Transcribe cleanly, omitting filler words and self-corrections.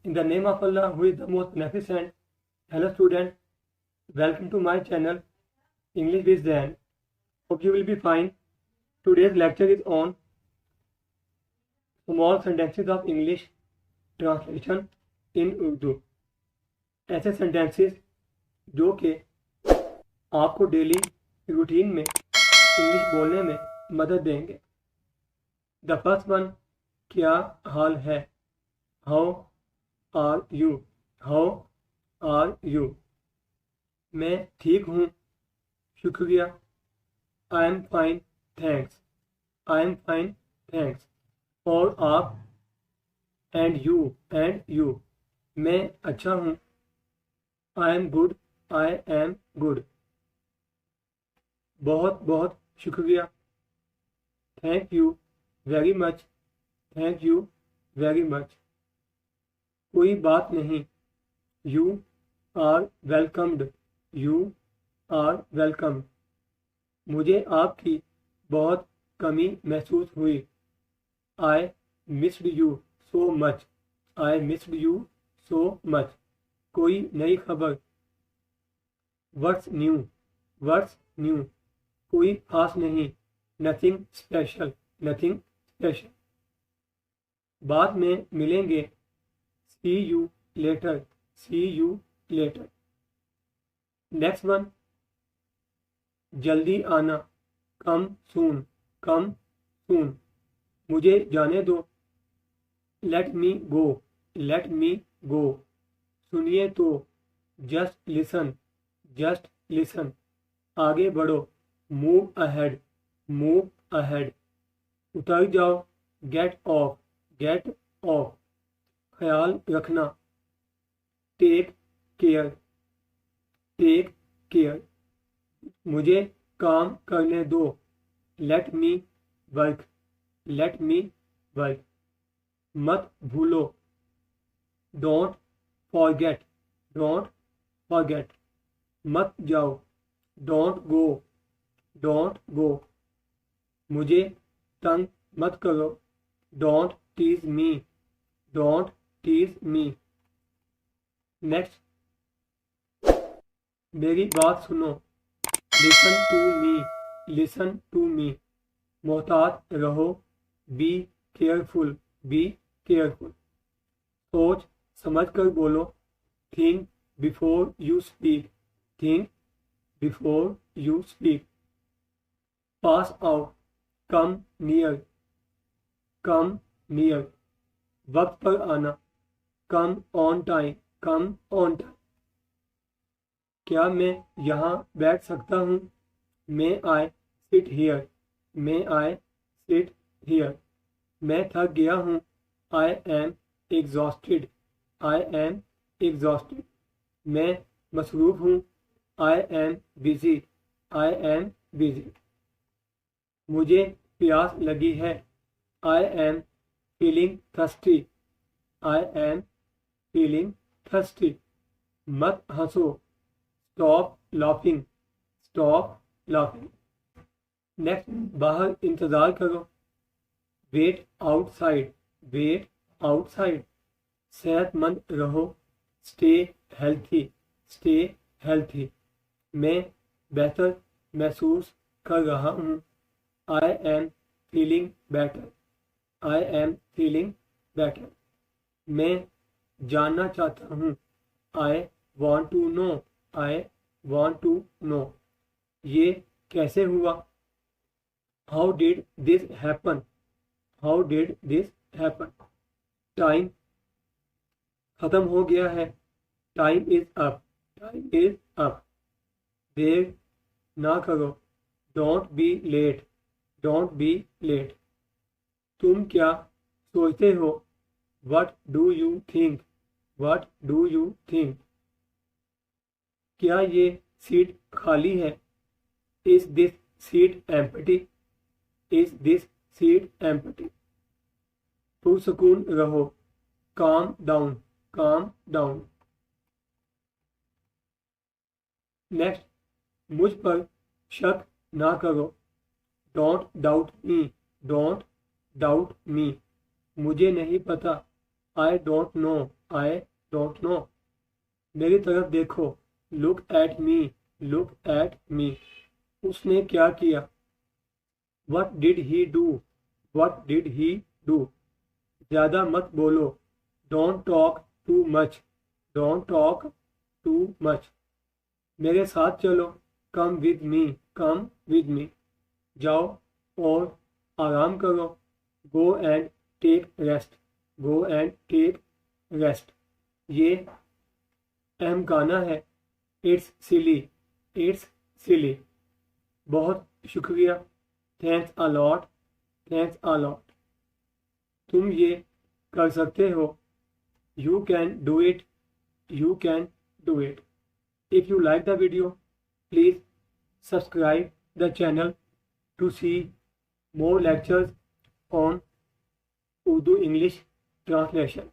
In the name of Allah, who is the most beneficent. Hello student, welcome to my channel English with Zain. Hope you will be fine. Today's lecture is on small sentences of English translation in Urdu. ऐसे sentences जो कि आपको daily routine में English बोलने में मदद देंगे. The first one, क्या हाल है. How are you. How are you. मैं ठीक हूँ, शुक्रिया. I am fine, thanks. I am fine, thanks. और आप. And you. मैं अच्छा हूँ. I am good. I am good. बहुत बहुत शुक्रिया. Thank you very much. Thank you very much. कोई बात नहीं. You are welcomed. You are welcomed. मुझे आपकी बहुत कमी महसूस हुई. I missed you so much. I missed you so much. कोई नई खबर. What's new. What's new. कोई खास नहीं. Nothing special. Nothing special. बाद में मिलेंगे. See you later. See you later. Next one, जल्दी आना. Come soon. Come soon. मुझे जाने दो. Let me go. Let me go. सुनिए तो. Just listen. Just listen. आगे बढ़ो. Move ahead. Move ahead. उतर जाओ. Get off. Get off. ख्याल रखना. Take care. Take care. मुझे काम करने दो. Let me work. Let me work. मत भूलो. Don't forget. Don't forget. मत जाओ. Don't go. Don't go. मुझे तंग मत करो. Don't tease me. Don't tease me. Next, मेरी बात सुनो. Listen to me. Listen to me. मोहतात रहो. Be careful. Be careful. सोच समझ कर बोलो. Think before you speak. Think before you speak. पास आउट. Come near. Come near. वक्त पर आना. Come on time. Come on time. क्या मैं यहाँ बैठ सकता हूँ. May I sit here. May I sit here. मैं थक गया हूँ. I am exhausted. I am exhausted. मैं मसरूफ हूँ. I am busy. I am busy. मुझे प्यास लगी है. I am feeling thirsty. I am feeling thirsty. मत हंसो. Stop laughing. Stop laughing. Next, बाहर इंतजार करो. Wait outside. Wait outside. सेहतमंद रहो. Stay healthy. Stay healthy. मैं बेहतर महसूस कर रहा हूँ. I am feeling better. I am feeling better. मैं जानना चाहता हूँ. I want to know. I want to know. ये कैसे हुआ. How did this happen. How did this happen. Time खत्म हो गया है. Time is up. Time is up. देर ना करो. Don't be late. Don't be late. तुम क्या सोचते हो. What do you think. What do you think. क्या ये सीट खाली है. Is this seat empty. Is this seat empty. पुरसुकून रहो. Calm down. Calm down. Next, मुझ पर शक ना करो. Don't doubt me. Don't doubt me. मुझे नहीं पता. I don't know. I don't know. मेरी तरफ देखो, look at me, look at me. उसने क्या किया, what did he do, what did he do. ज़्यादा मत बोलो, don't talk too much, don't talk too much. मेरे साथ चलो, come with me, come with me. जाओ और आराम करो, go and take rest, go and take rest. ये अहम गाना है, इट्स सिली, इट्स सिली। बहुत शुक्रिया, thanks a lot, thanks a lot. तुम ये कर सकते हो, you can do it, you can do it. If you like the video, please subscribe the channel to see more lectures on Urdu English translation.